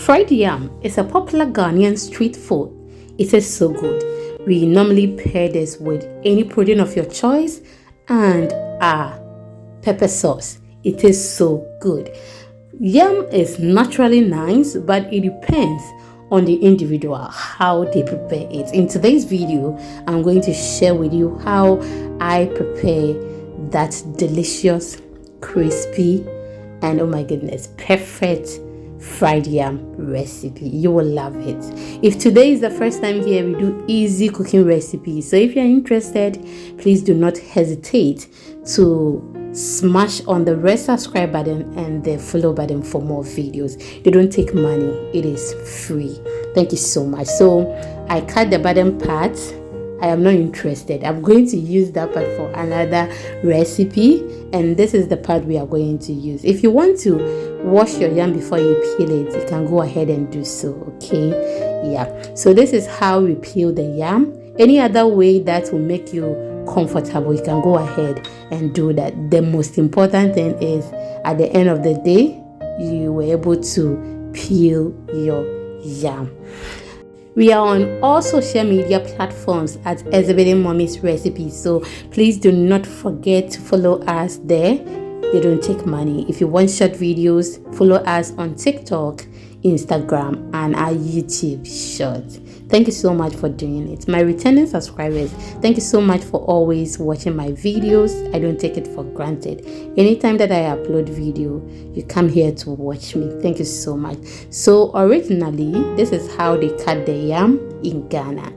Fried yam is a popular Ghanaian street food. It is so good. We normally pair this with any protein of your choice and pepper sauce. It is so good. Yam is naturally nice, but it depends on the individual how they prepare it. In today's video, I'm going to share with you how I prepare that delicious, crispy, and oh my goodness, perfect fried yam recipe. You will love it. If today is the first time here, we do easy cooking recipes. So if you're interested, please do not hesitate to smash on the red subscribe button and the follow button for more videos. They don't take money. It is free. Thank you so much. So I cut the bottom part. I am not interested. I'm going to use that part for another recipe, and this is the part we are going to use. If you want to wash your yam before you peel it, you can go ahead and do so. Okay, yeah. So this is how we peel the yam. Any other way that will make you comfortable, you can go ahead and do that. The most important thing is at the end of the day, you were able to peel your yam. We are on all social media platforms at Exhibiting Mommy's Recipes, so please do not forget to follow us there. They don't take money. If you want short videos, follow us on TikTok, Instagram, and our YouTube Shorts. Thank you so much for doing it. My returning subscribers, thank you so much for always watching my videos. I don't take it for granted. Anytime that I upload video, you come here to watch me. Thank you so much. So originally, this is how they cut the yam in Ghana.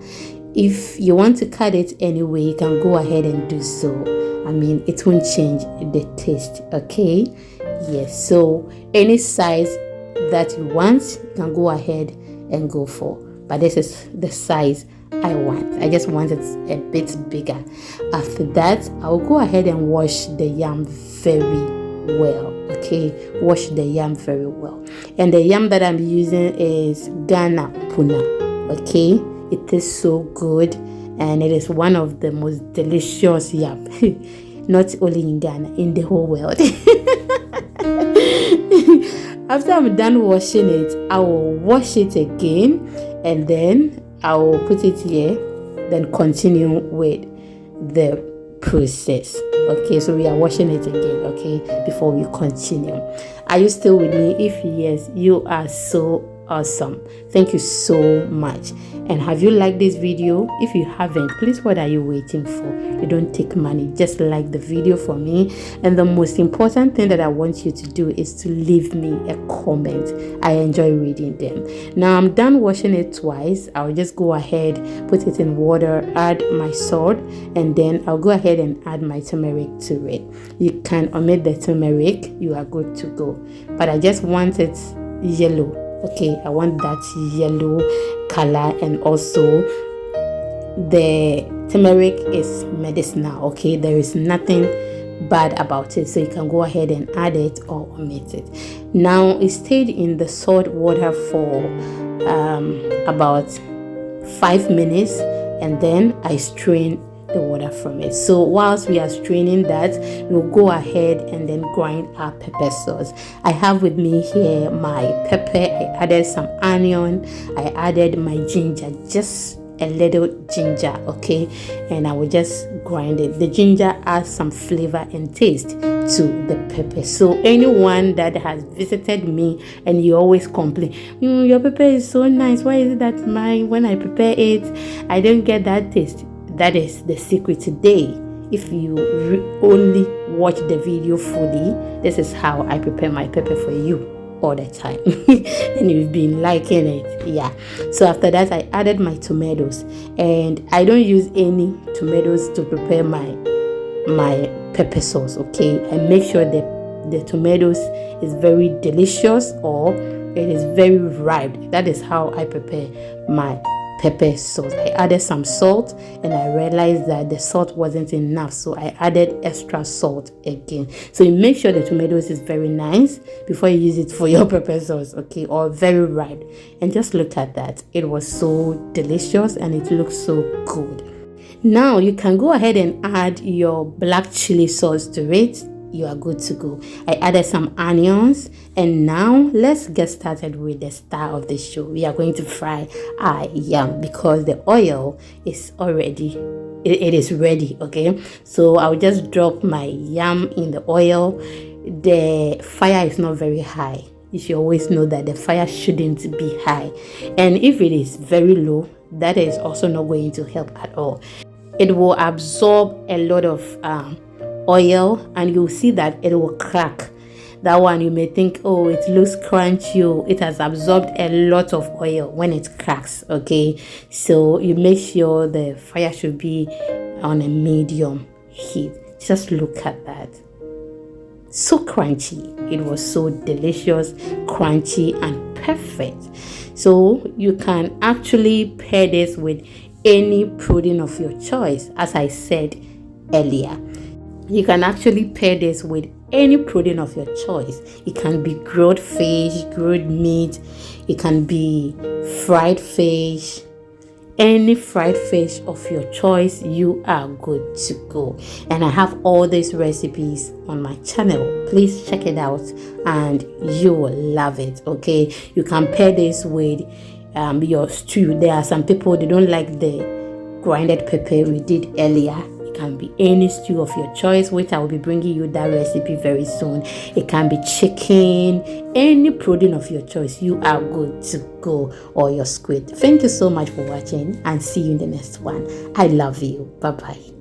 If you want to cut it anyway, you can go ahead and do so. I mean, it won't change the taste, okay? Yes, so any size that you want, you can go ahead and go for. But this is the size I want. I just want it a bit bigger. After that, I'll go ahead and wash the yam very well. Okay, wash the yam very well. And the yam that I'm using is Ghana Puna. Okay, it is so good, and it is one of the most delicious yam. Not only in Ghana, in the whole world. After I'm done washing it, I will wash it again, and then I will put it here, then continue with the process. Okay, so we are washing it again, okay, before we continue. Are you still with me? If yes, you are so awesome. Thank you so much. And have you liked this video? If you haven't, please, what are you waiting for? You don't take money. Just like the video for me. And the most important thing that I want you to do is to leave me a comment. I enjoy reading them. Now I'm done washing it twice. I'll just go ahead, put it in water, add my salt, and then I'll go ahead and add my turmeric to it. You can omit the turmeric. You are good to go. But I just want it yellow. Okay, I want that yellow color, and also the turmeric is medicinal. Okay, there is nothing bad about it, so you can go ahead and add it or omit it. Now it stayed in the salt water for about 5 minutes, and then I strained the water from it. So whilst we are straining that, we'll go ahead and then grind our pepper sauce. I have with me here my pepper. I added some onion. I added my ginger, just a little ginger, okay, and I will just grind it. The ginger adds some flavor and taste to the pepper. So anyone that has visited me and you always complain, your pepper is so nice, why is it that when I prepare it, I don't get that taste? That is the secret today. If you only watch the video fully, this is how I prepare my pepper for you all the time. And you've been liking it. Yeah. So after that, I added my tomatoes, and I don't use any tomatoes to prepare my pepper sauce. Okay, I make sure that the tomatoes is very delicious or it is very ripe. That is how I prepare my pepper sauce. I added some salt, and I realized that the salt wasn't enough, so I added extra salt again. So you make sure the tomatoes is very nice before you use it for your pepper sauce, okay, or very ripe. And just look at that, it was so delicious and it looks so good. Now you can go ahead and add your black chili sauce to it. you are good to go. I added some onions, and now let's get started with the star of the show. We are going to fry our yam because the oil is already it is ready. Okay, so I'll just drop my yam in the oil. The fire is not very high. You should always know that the fire shouldn't be high, and if it is very low, that is also not going to help at all. It will absorb a lot of oil, and you'll see that it will crack. That one you may think, oh, it looks crunchy. Oh, it has absorbed a lot of oil when it cracks. Okay, so you make sure the fire should be on a medium heat. Just look at that. So crunchy. It was so delicious, crunchy, and perfect. So you can actually pair this with any protein of your choice. As I said earlier, you can actually pair this with any protein of your choice. It can be grilled fish, grilled meat, it can be fried fish. Any fried fish of your choice, you are good to go. And I have all these recipes on my channel. Please check it out and you will love it. Okay, you can pair this with your stew. There are some people, they don't like the grinded pepper we did earlier. It can be any stew of your choice, which I will be bringing you that recipe very soon. It can be chicken, any protein of your choice. You are good to go, or your squid. Thank you so much for watching, and see you in the next one. I love you. Bye bye.